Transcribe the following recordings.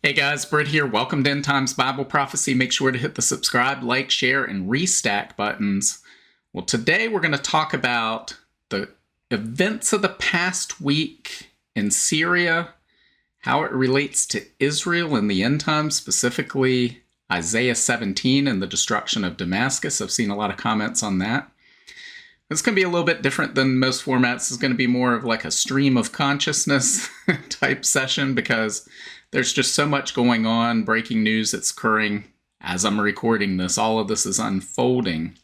Hey guys, Britt here. Welcome to End Times Bible Prophecy. Make sure to hit the subscribe, like, share, and restack buttons. Well, today we're going to talk about the events of the past week in Syria, how it relates to Israel in the end times, specifically Isaiah 17 and the destruction of Damascus. I've seen a lot of comments on that. It's going to be a little bit different than most formats. It's going to be more of like a stream of consciousness type session because there's just so much going on, breaking news that's occurring as I'm recording this. All of this is unfolding.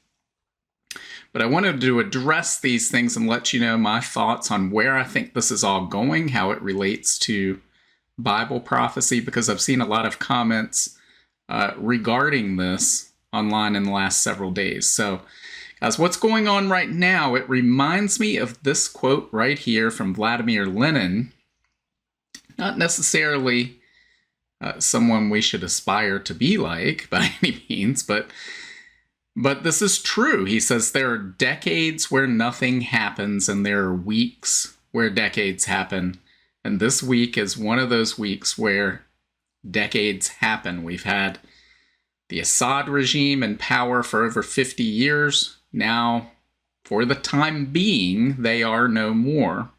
But I wanted to address these things and let you know my thoughts on where I think this is all going, how it relates to Bible prophecy, because I've seen a lot of comments regarding this online in the last several days. So, guys, what's going on right now, it reminds me of this quote right here from Vladimir Lenin. Not necessarily someone we should aspire to be like by any means, but this is true. He says there are decades where nothing happens and there are weeks where decades happen. And this week is one of those weeks where decades happen. We've had the Assad regime in power for over 50 years. Now, for the time being, they are no more.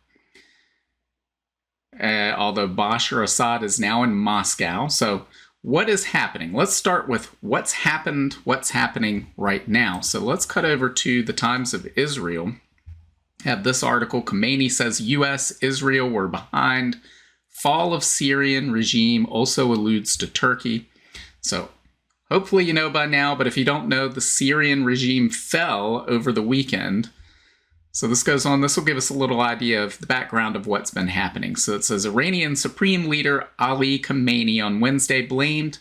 Although Bashar Assad is now in Moscow. So what is happening? Let's start with what's happened, what's happening right now. So let's cut over to the Times of Israel. Have this article, Khomeini says U.S., Israel were behind. Fall of Syrian regime also alludes to Turkey. So hopefully you know by now, but if you don't know, the Syrian regime fell over the weekend. So this goes on. This will give us a little idea of the background of what's been happening. So it says Iranian Supreme Leader Ali Khamenei on Wednesday blamed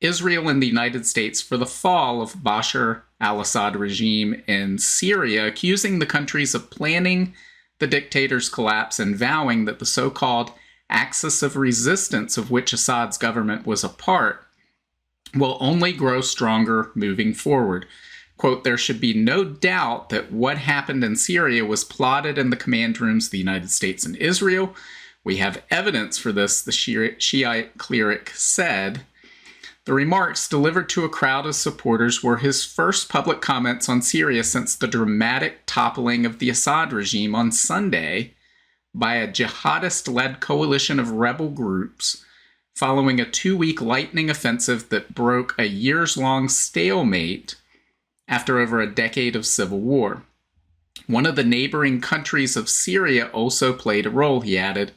Israel and the United States for the fall of Bashar al-Assad regime in Syria, accusing the countries of planning the dictator's collapse and vowing that the so-called axis of resistance of which Assad's government was a part will only grow stronger moving forward. Quote, there should be no doubt that what happened in Syria was plotted in the command rooms of the United States and Israel. We have evidence for this, the Shiite cleric said. The remarks delivered to a crowd of supporters were his first public comments on Syria since the dramatic toppling of the Assad regime on Sunday by a jihadist-led coalition of rebel groups following a 2-week lightning offensive that broke a years-long stalemate after over a decade of civil war. One of the neighboring countries of Syria also played a role, he added,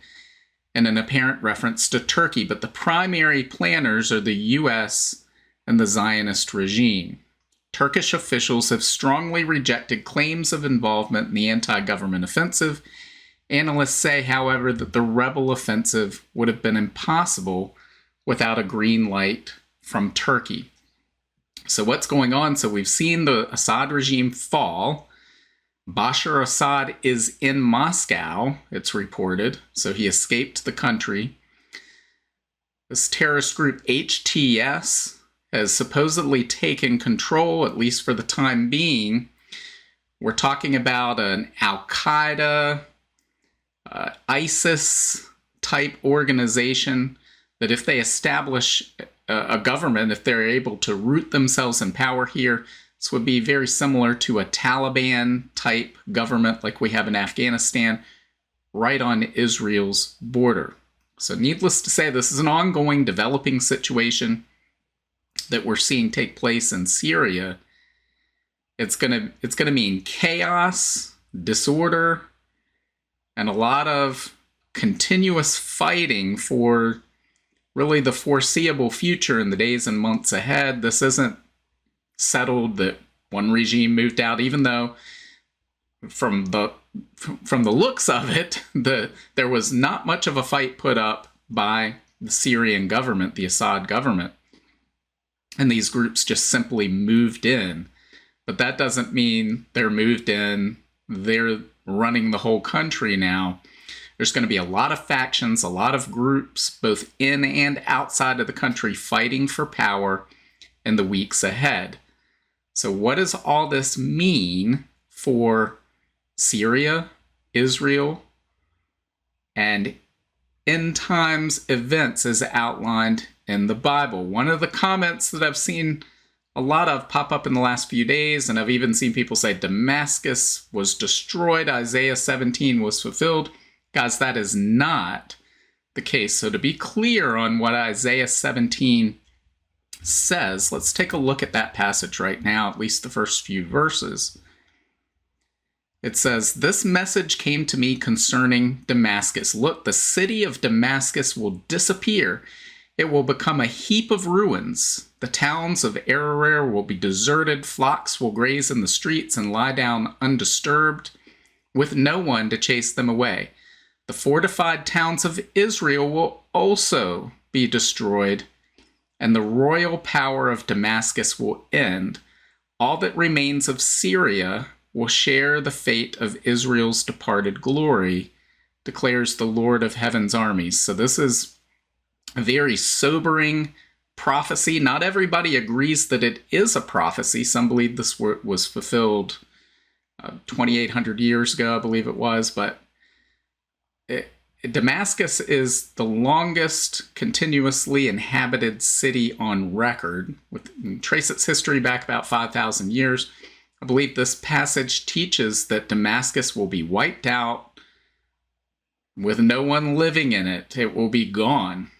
in an apparent reference to Turkey, but the primary planners are the U.S. and the Zionist regime. Turkish officials have strongly rejected claims of involvement in the anti-government offensive. Analysts say, however, that the rebel offensive would have been impossible without a green light from Turkey. So what's going on? So we've seen the Assad regime fall. Bashar Assad is in Moscow, it's reported. So he escaped the country. This terrorist group HTS has supposedly taken control, at least for the time being. We're talking about an Al-Qaeda, ISIS type organization that if they establish a government, if they're able to root themselves in power here, this would be very similar to a Taliban-type government like we have in Afghanistan, right on Israel's border. So needless to say, this is an ongoing developing situation that we're seeing take place in Syria. It's gonna mean chaos, disorder, and a lot of continuous fighting for really the foreseeable future in the days and months ahead. This isn't settled that one regime moved out, even though from the looks of it, there was not much of a fight put up by the Syrian government, the Assad government. And these groups just simply moved in. But that doesn't mean they're moved in, they're running the whole country now. There's going to be a lot of factions, a lot of groups, both in and outside of the country, fighting for power in the weeks ahead. So what does all this mean for Syria, Israel, and end times events as outlined in the Bible. One of the comments that I've seen a lot of pop up in the last few days, and I've even seen people say Damascus was destroyed, Isaiah 17 was fulfilled. Guys, that is not the case. So to be clear on what Isaiah 17 says, let's take a look at that passage right now, at least the first few verses. It says, "This message came to me concerning Damascus. Look, the city of Damascus will disappear. It will become a heap of ruins. The towns of Ararat will be deserted. Flocks will graze in the streets and lie down undisturbed, with no one to chase them away. The fortified towns of Israel will also be destroyed, and the royal power of Damascus will end. All that remains of Syria will share the fate of Israel's departed glory, declares the Lord of heaven's armies." So this is a very sobering prophecy. Not everybody agrees that it is a prophecy. Some believe this was fulfilled 2,800 years ago, I believe it was. But Damascus is the longest continuously inhabited city on record. Trace its history back about 5,000 years. I believe this passage teaches that Damascus will be wiped out with no one living in it. It will be gone.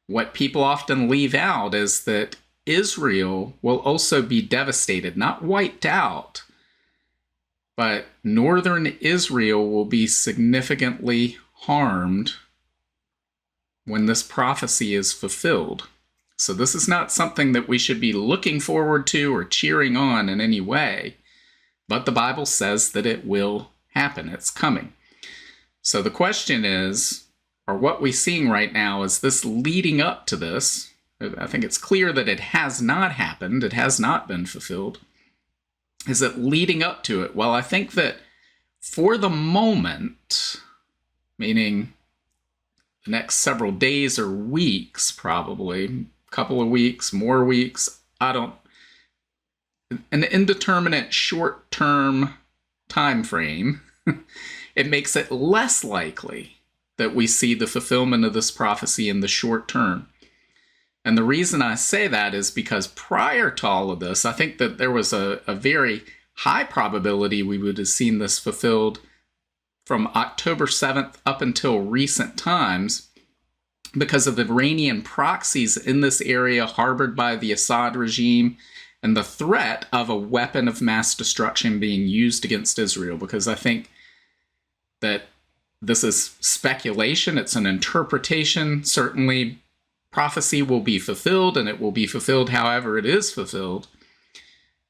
What people often leave out is that Israel will also be devastated, not wiped out, but northern Israel will be significantly harmed when this prophecy is fulfilled. So this is not something that we should be looking forward to or cheering on in any way, but the Bible says that it will happen. It's coming. So the question is, are what we're seeing right now, is this leading up to this? I think it's clear that it has not happened. It has not been fulfilled. Is it leading up to it? Well, I think that for the moment, meaning the next several days or weeks, probably, couple of weeks, more weeks, an indeterminate short-term time frame, it makes it less likely that we see the fulfillment of this prophecy in the short term. And the reason I say that is because prior to all of this, I think that there was a very high probability we would have seen this fulfilled from October 7th up until recent times, because of the Iranian proxies in this area harbored by the Assad regime and the threat of a weapon of mass destruction being used against Israel. Because I think that this is speculation, it's an interpretation. Certainly prophecy will be fulfilled, and it will be fulfilled however it is fulfilled.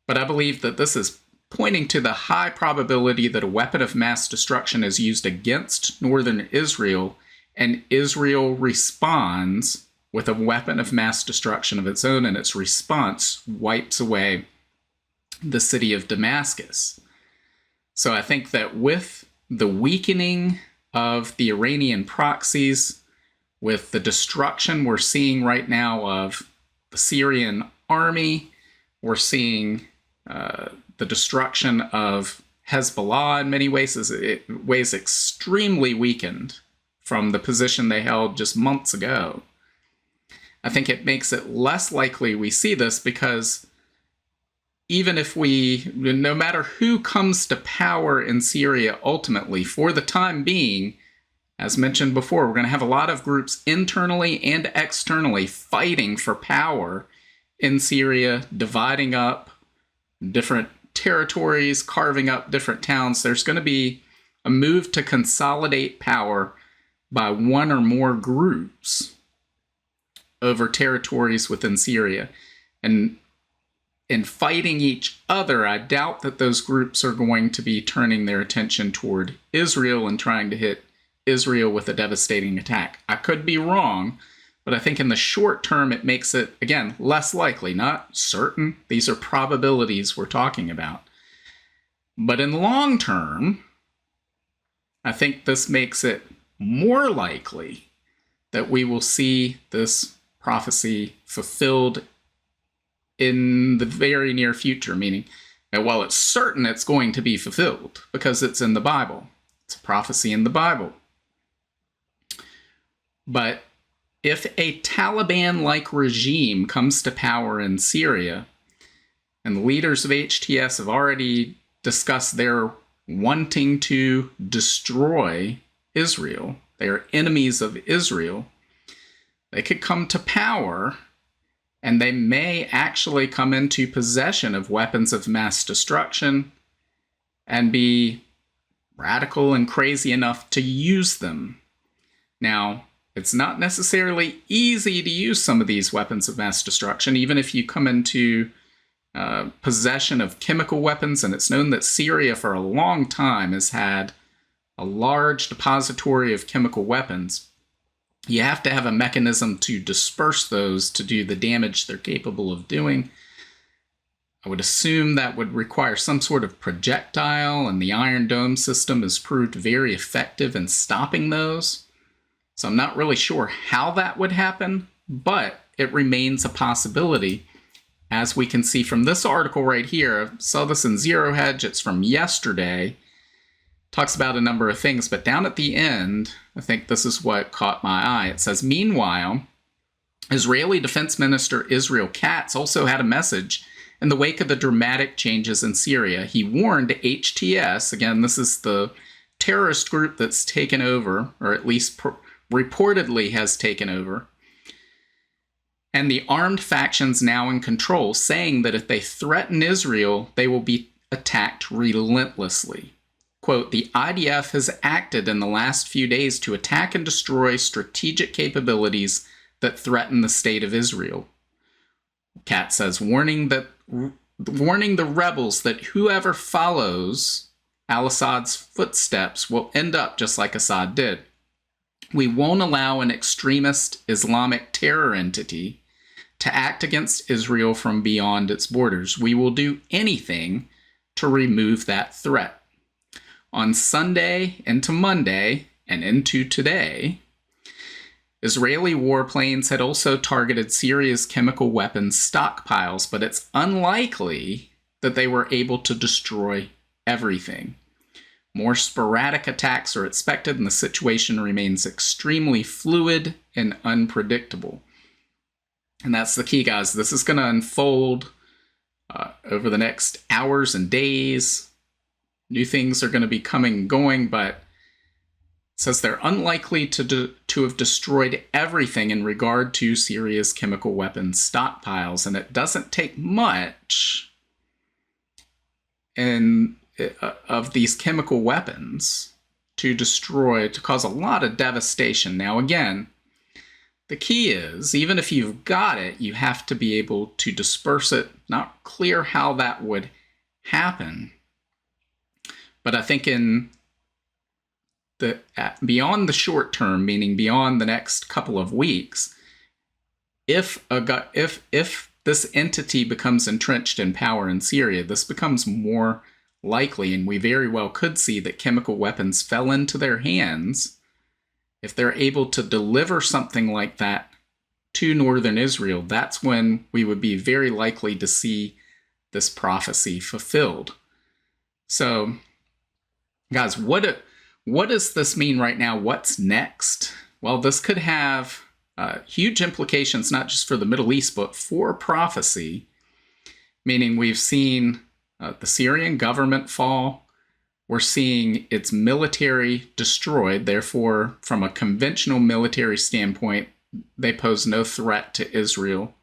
But I believe that this is pointing to the high probability that a weapon of mass destruction is used against northern Israel, and Israel responds with a weapon of mass destruction of its own, and its response wipes away the city of Damascus. So I think that with the weakening of the Iranian proxies, with the destruction we're seeing right now of the Syrian army, we're seeing the destruction of Hezbollah in many ways extremely weakened from the position they held just months ago. I think it makes it less likely we see this, because even if no matter who comes to power in Syria ultimately, for the time being, as mentioned before, we're going to have a lot of groups internally and externally fighting for power in Syria, dividing up different territories, carving up different towns. There's going to be a move to consolidate power by one or more groups over territories within Syria. And in fighting each other, I doubt that those groups are going to be turning their attention toward Israel and trying to hit Israel with a devastating attack. I could be wrong, but I think in the short term it makes it, again, less likely, not certain. These are probabilities we're talking about. But in the long term, I think this makes it more likely that we will see this prophecy fulfilled in the very near future, meaning that while it's certain it's going to be fulfilled because it's in the Bible, it's a prophecy in the Bible. But if a Taliban-like regime comes to power in Syria, and the leaders of HTS have already discussed their wanting to destroy Israel, they are enemies of Israel, they could come to power and they may actually come into possession of weapons of mass destruction and be radical and crazy enough to use them. Now, it's not necessarily easy to use some of these weapons of mass destruction, even if you come into possession of chemical weapons, and it's known that Syria for a long time has had a large depository of chemical weapons. You have to have a mechanism to disperse those to do the damage they're capable of doing. I would assume that would require some sort of projectile, and the Iron Dome system has proved very effective in stopping those. So I'm not really sure how that would happen, but it remains a possibility. As we can see from this article right here, I saw this in Zero Hedge, it's from yesterday, talks about a number of things, but down at the end, I think this is what caught my eye. It says, meanwhile, Israeli Defense Minister Israel Katz also had a message in the wake of the dramatic changes in Syria. He warned HTS, again, this is the terrorist group that's taken over, or at least reportedly has taken over, and the armed factions now in control, saying that if they threaten Israel, they will be attacked relentlessly. Quote, the IDF has acted in the last few days to attack and destroy strategic capabilities that threaten the state of Israel. Katz says, warning the rebels that whoever follows al-Assad's footsteps will end up just like Assad did. We won't allow an extremist Islamic terror entity to act against Israel from beyond its borders. We will do anything to remove that threat. On Sunday into Monday and into today, Israeli warplanes had also targeted Syria's chemical weapons stockpiles, but it's unlikely that they were able to destroy everything. More sporadic attacks are expected, and the situation remains extremely fluid and unpredictable. And that's the key, guys. This is going to unfold over the next hours and days. New things are going to be coming and going, but it says they're unlikely to have destroyed everything in regard to Syria's chemical weapons stockpiles, and it doesn't take much of these chemical weapons to cause a lot of devastation. Now, again, the key is, even if you've got it, you have to be able to disperse it. Not clear how that would happen. But I think in beyond the short term, meaning beyond the next couple of weeks, if this entity becomes entrenched in power in Syria, this becomes more likely, and we very well could see that chemical weapons fell into their hands. If they're able to deliver something like that to northern Israel, that's when we would be very likely to see this prophecy fulfilled. So, guys, what does this mean right now? What's next? Well, this could have huge implications, not just for the Middle East, but for prophecy, meaning we've seen the Syrian government fall. We're seeing its military destroyed. Therefore, from a conventional military standpoint, they pose no threat to Israel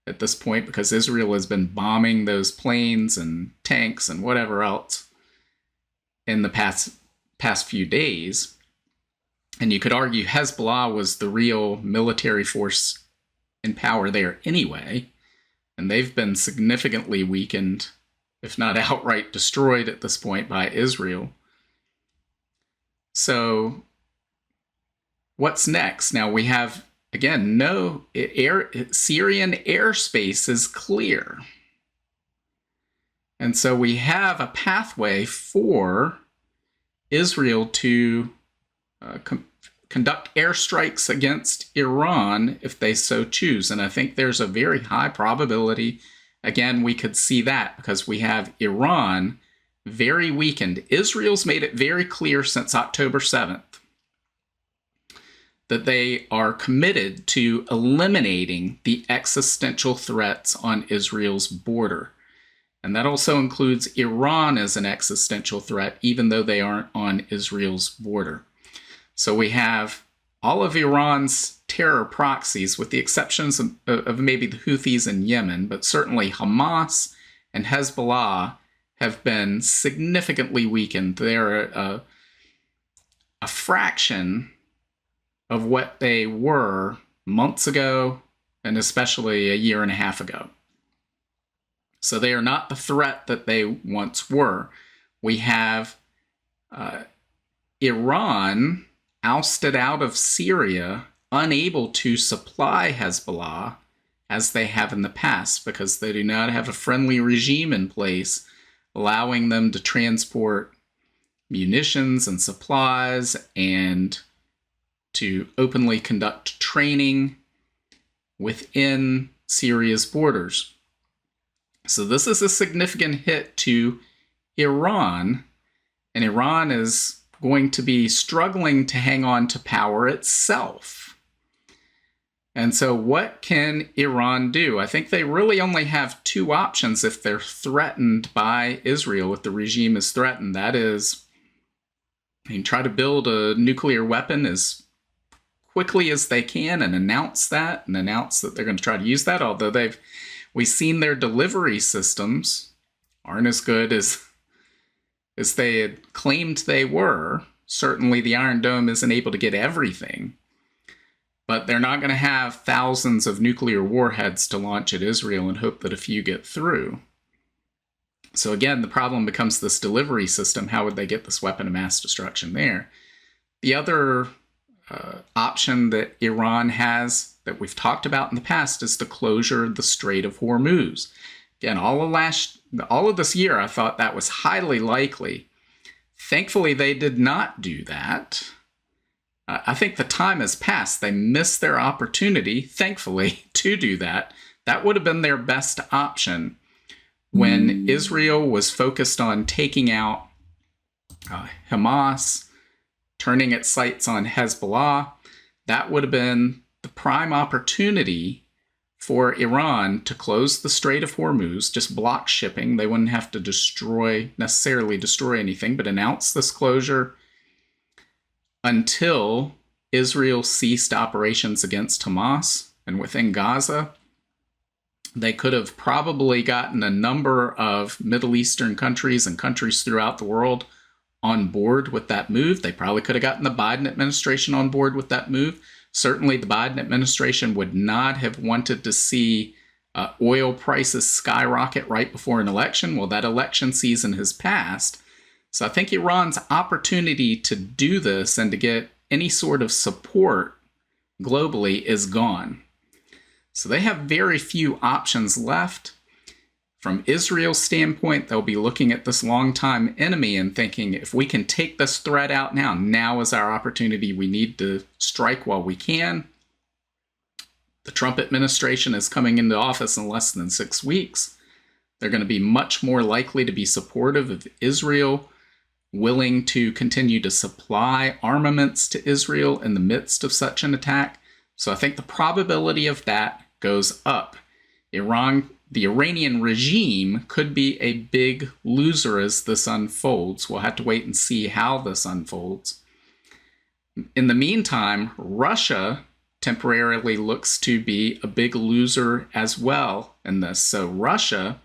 at this point, because Israel has been bombing those planes and tanks and whatever else in the past few days. And you could argue Hezbollah was the real military force in power there anyway, and they've been significantly weakened, if not outright destroyed at this point, by Israel. So what's next? Now we have, again, Syrian airspace is clear. And so we have a pathway for Israel to conduct airstrikes against Iran if they so choose. And I think there's a very high probability. Again, we could see that because we have Iran very weakened. Israel's made it very clear since October 7th that they are committed to eliminating the existential threats on Israel's border. And that also includes Iran as an existential threat, even though they aren't on Israel's border. So we have all of Iran's terror proxies, with the exceptions of maybe the Houthis in Yemen, but certainly Hamas and Hezbollah have been significantly weakened. They're a fraction of what they were months ago, and especially a year and a half ago. So they are not the threat that they once were. We have Iran ousted out of Syria, unable to supply Hezbollah as they have in the past, because they do not have a friendly regime in place allowing them to transport munitions and supplies and to openly conduct training within Syria's borders. So this is a significant hit to Iran, and Iran is going to be struggling to hang on to power itself. And so what can Iran do? I think they really only have two options if they're threatened by Israel, if the regime is threatened. That is, try to build a nuclear weapon as quickly as they can and announce that they're going to try to use that, although we've seen their delivery systems aren't as good as they had claimed they were. Certainly the Iron Dome isn't able to get everything, but they're not going to have thousands of nuclear warheads to launch at Israel and hope that a few get through. So again, the problem becomes this delivery system. How would they get this weapon of mass destruction there? The other option that Iran has that we've talked about in the past is the closure of the Strait of Hormuz. Again, all of this year, I thought that was highly likely. Thankfully, they did not do that. I think the time has passed. They missed their opportunity, thankfully, to do that. That would have been their best option when Israel was focused on taking out Hamas, turning its sights on Hezbollah. That would have been the prime opportunity for Iran to close the Strait of Hormuz, just block shipping. They wouldn't have to necessarily destroy anything, but announce this closure until Israel ceased operations against Hamas. And within Gaza, they could have probably gotten a number of Middle Eastern countries and countries throughout the world on board with that move. They probably could have gotten the Biden administration on board with that move. Certainly the Biden administration would not have wanted to see oil prices skyrocket right before an election. Well, that election season has passed. So I think Iran's opportunity to do this and to get any sort of support globally is gone. So they have very few options left. From Israel's standpoint, they'll be looking at this longtime enemy and thinking, if we can take this threat out now is our opportunity. We need to strike while we can. The Trump administration is coming into office in less than 6 weeks. They're going to be much more likely to be supportive of Israel, willing to continue to supply armaments to Israel in the midst of such an attack. So I think the probability of that goes up. The Iranian regime could be a big loser as this unfolds. We'll have to wait and see how this unfolds. In the meantime, Russia temporarily looks to be a big loser as well in this. So Russia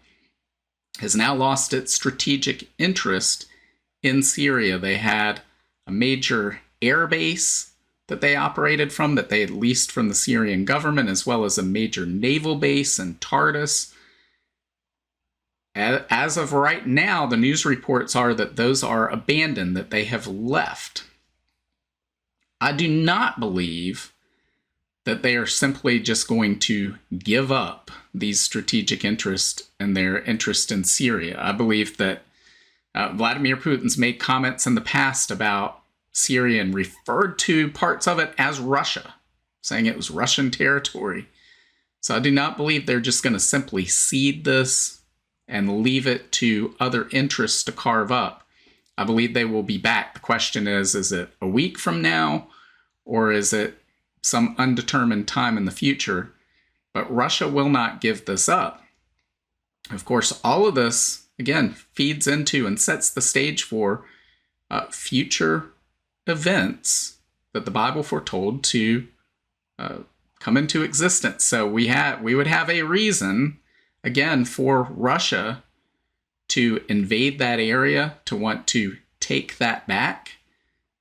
has now lost its strategic interest in Syria. They had a major air base that they operated from, that they had leased from the Syrian government, as well as a major naval base in Tartus. As of right now, the news reports are that those are abandoned, that they have left. I do not believe that they are simply just going to give up these strategic interests and their interest in Syria. I believe that Vladimir Putin's made comments in the past about Syria and referred to parts of it as Russia, saying it was Russian territory. So I do not believe they're just going to simply cede this and leave it to other interests to carve up. I believe they will be back. The question is it a week from now, or is it some undetermined time in the future, but Russia will not give this up. Of course, all of this, again, feeds into and sets the stage for future events that the Bible foretold to come into existence. So we would have a reason, again, for Russia to invade that area, to want to take that back.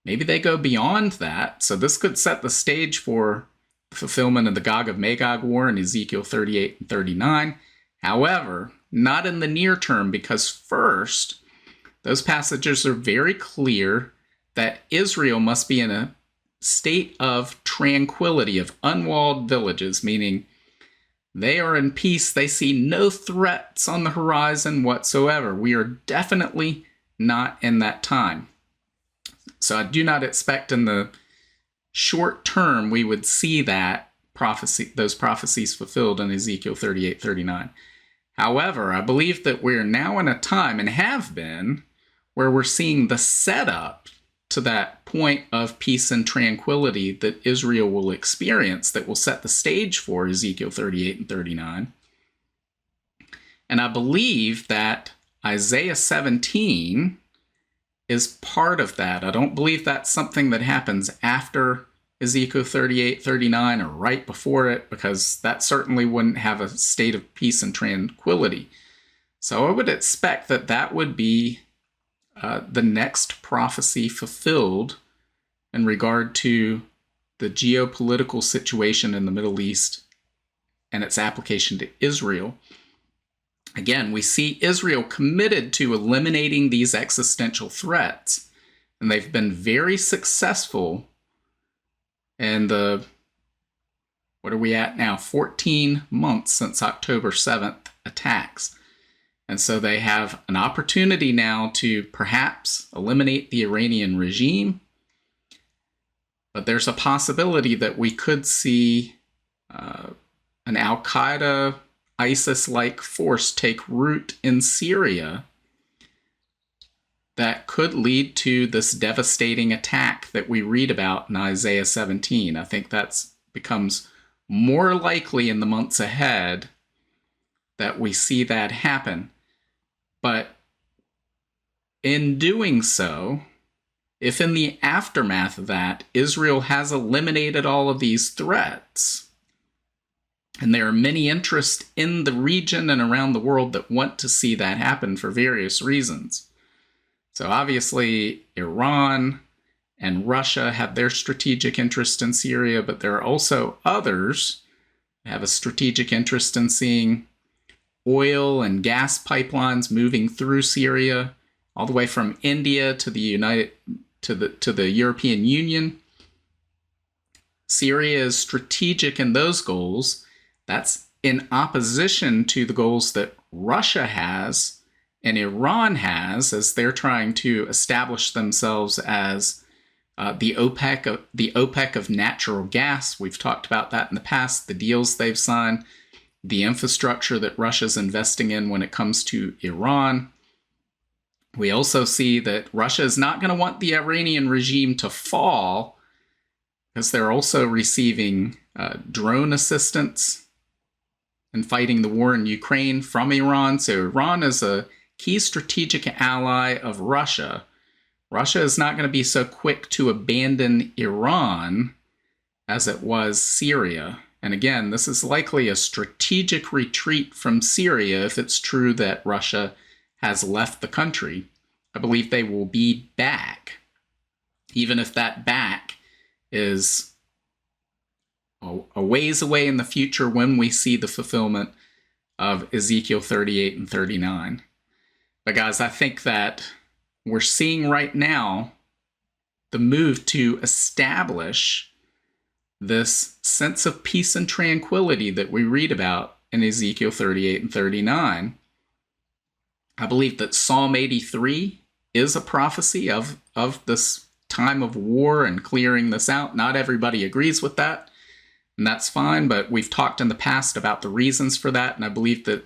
Maybe they go beyond that. So this could set the stage for the fulfillment of the Gog of Magog war in Ezekiel 38 and 39. However, not in the near term, because first, those passages are very clear that Israel must be in a state of tranquility, of unwalled villages, meaning they are in peace. They see no threats on the horizon whatsoever. We are definitely not in that time. So I do not expect in the short term we would see that those prophecies fulfilled in Ezekiel 38, 39. However, I believe that we're now in a time, and have been, where we're seeing the setup to that point of peace and tranquility that Israel will experience, that will set the stage for Ezekiel 38 and 39. And I believe that Isaiah 17 is part of that. I don't believe that's something that happens after Ezekiel 38, 39, or right before it, because that certainly wouldn't have a state of peace and tranquility. So I would expect that that would be the next prophecy fulfilled in regard to the geopolitical situation in the Middle East and its application to Israel. Again, we see Israel committed to eliminating these existential threats, and they've been very successful in the, what are we at now, 14 months since October 7th attacks. And so they have an opportunity now to perhaps eliminate the Iranian regime, but there's a possibility that we could see an Al-Qaeda, ISIS-like force take root in Syria that could lead to this devastating attack that we read about in Isaiah 17. I think that becomes more likely in the months ahead that we see that happen. But in doing so, if in the aftermath of that, Israel has eliminated all of these threats, and there are many interests in the region and around the world that want to see that happen for various reasons. So obviously, Iran and Russia have their strategic interest in Syria, but there are also others that have a strategic interest in seeing oil and gas pipelines moving through Syria, all the way from India to the European Union. Syria is strategic in those goals. That's in opposition to the goals that Russia has and Iran has, as they're trying to establish themselves as the OPEC of natural gas. We've talked about that in the past, the deals they've signed, the infrastructure that Russia's investing in when it comes to Iran. We also see that Russia is not going to want the Iranian regime to fall, because they're also receiving drone assistance and fighting the war in Ukraine from Iran. So Iran is a key strategic ally of Russia. Russia is not going to be so quick to abandon Iran as it was Syria. And again, this is likely a strategic retreat from Syria if it's true that Russia has left the country. I believe they will be back, even if that back is a ways away in the future when we see the fulfillment of Ezekiel 38 and 39. But guys, I think that we're seeing right now the move to establish this sense of peace and tranquility that we read about in Ezekiel 38 and 39. I believe that Psalm 83 is a prophecy of this time of war and clearing this out. Not everybody agrees with that, and that's fine, but we've talked in the past about the reasons for that, and I believe that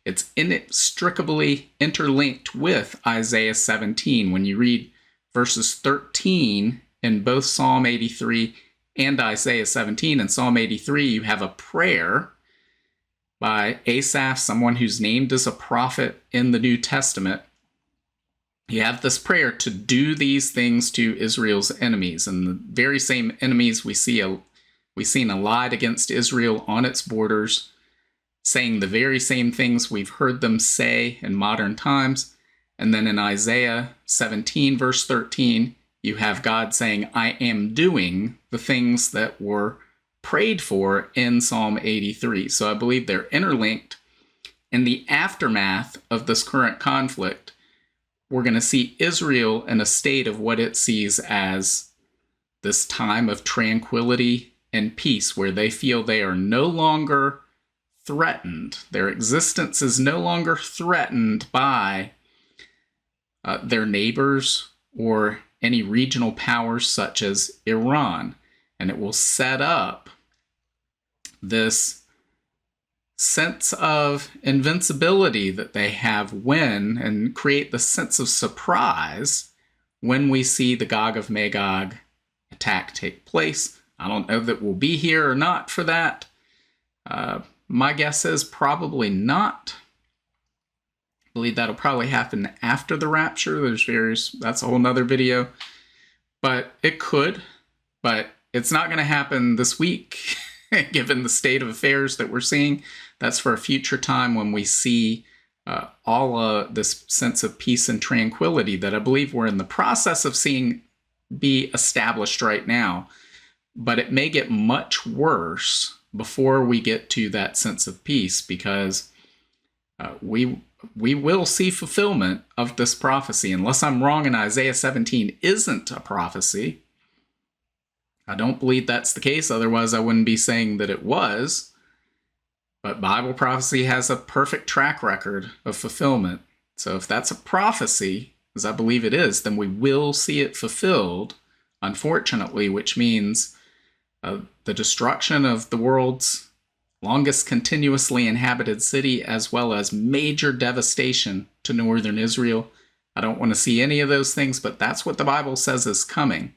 it's inextricably interlinked with Isaiah 17. When you read verses 13 in both Psalm 83 and Isaiah 17 and Psalm 83, you have a prayer by Asaph, someone who's named as a prophet in the New Testament. You have this prayer to do these things to Israel's enemies, and the very same enemies we've seen allied against Israel on its borders, saying the very same things we've heard them say in modern times. And then in Isaiah 17, verse 13, you have God saying, I am doing the things that were prayed for in Psalm 83. So I believe they're interlinked. In the aftermath of this current conflict, we're going to see Israel in a state of what it sees as this time of tranquility and peace, where they feel they are no longer threatened. Their existence is no longer threatened by their neighbors or any regional powers such as Iran. And it will set up this sense of invincibility that they have and create the sense of surprise when we see the Gog of Magog attack take place. I don't know that we'll be here or not for that. My guess is probably not. I believe that'll probably happen after the rapture. That's a whole nother video. But it could, but it's not going to happen this week, given the state of affairs that we're seeing. That's for a future time when we see all this sense of peace and tranquility that I believe we're in the process of seeing be established right now. But it may get much worse before we get to that sense of peace, because we will see fulfillment of this prophecy. Unless I'm wrong and Isaiah 17 isn't a prophecy. I don't believe that's the case. Otherwise, I wouldn't be saying that it was. But Bible prophecy has a perfect track record of fulfillment. So if that's a prophecy, as I believe it is, then we will see it fulfilled, unfortunately, which means the destruction of the world's longest continuously inhabited city, as well as major devastation to northern Israel. I don't want to see any of those things, but that's what the Bible says is coming.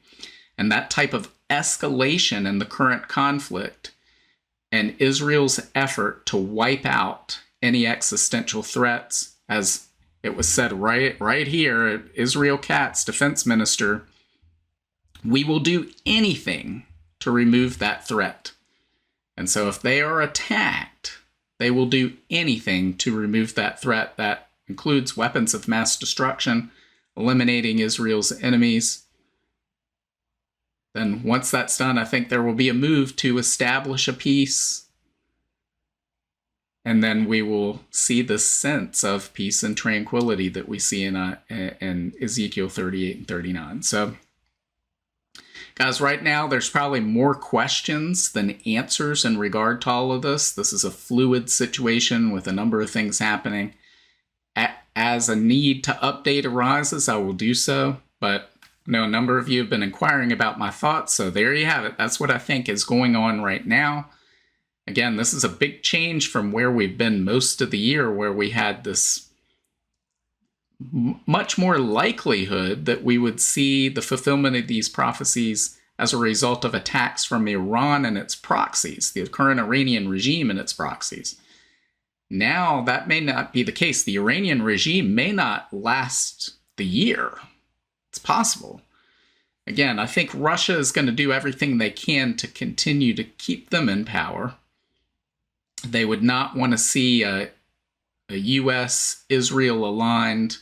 And that type of escalation in the current conflict and Israel's effort to wipe out any existential threats, as it was said right here, Israel Katz, defense minister, we will do anything to remove that threat. And so if they are attacked, they will do anything to remove that threat. That includes weapons of mass destruction, eliminating Israel's enemies. Then once that's done, I think there will be a move to establish a peace. And then we will see the sense of peace and tranquility that we see in Ezekiel 38 and 39. So, guys, right now there's probably more questions than answers in regard to all of this. This is a fluid situation with a number of things happening. As a need to update arises, I will do so. But I know a number of you have been inquiring about my thoughts, so there you have it. That's what I think is going on right now. Again, this is a big change from where we've been most of the year, where we had this much more likelihood that we would see the fulfillment of these prophecies as a result of attacks from Iran and its proxies, the current Iranian regime and its proxies. Now, that may not be the case. The Iranian regime may not last the year. It's possible. Again, I think Russia is going to do everything they can to continue to keep them in power. They would not want to see a U.S.-Israel aligned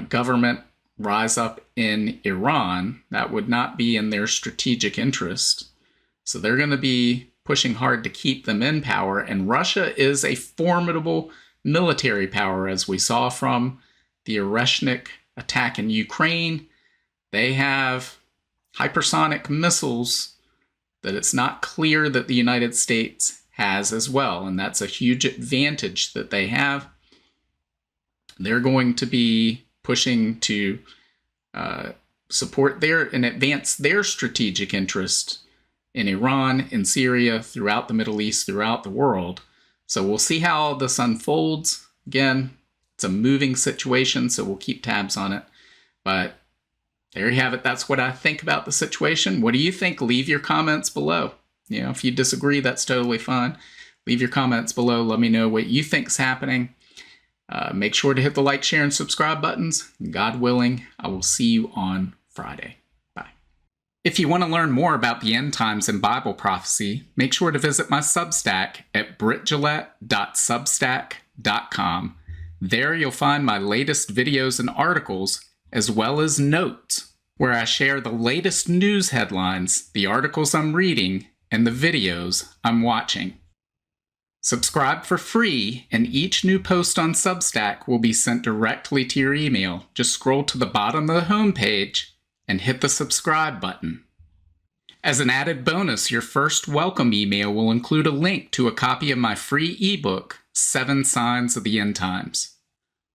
government rise up in Iran. That would not be in their strategic interest. So they're going to be pushing hard to keep them in power. And Russia is a formidable military power, as we saw from the Oreshnik attack in Ukraine. They have hypersonic missiles that it's not clear that the United States has as well. And that's a huge advantage that they have. They're going to be pushing to support and advance their strategic interest in Iran, in Syria, throughout the Middle East, throughout the world. So we'll see how all this unfolds. Again, it's a moving situation, so we'll keep tabs on it. But there you have it. That's what I think about the situation. What do you think? Leave your comments below. If you disagree, that's totally fine. Leave your comments below. Let me know what you think's happening. Make sure to hit the like, share, and subscribe buttons. God willing, I will see you on Friday. Bye. If you want to learn more about the end times and Bible prophecy, make sure to visit my Substack at brittgillette.substack.com. There you'll find my latest videos and articles, as well as notes, where I share the latest news headlines, the articles I'm reading, and the videos I'm watching. Subscribe for free, and each new post on Substack will be sent directly to your email. Just scroll to the bottom of the homepage and hit the subscribe button. As an added bonus, your first welcome email will include a link to a copy of my free ebook, 7 Signs of the End Times.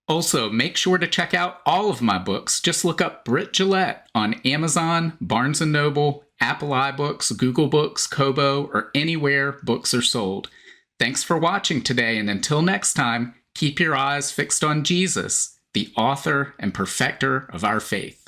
Also, make sure to check out all of my books. Just look up Britt Gillette on Amazon, Barnes & Noble, Apple iBooks, Google Books, Kobo, or anywhere books are sold. Thanks for watching today, and until next time, keep your eyes fixed on Jesus, the author and perfecter of our faith.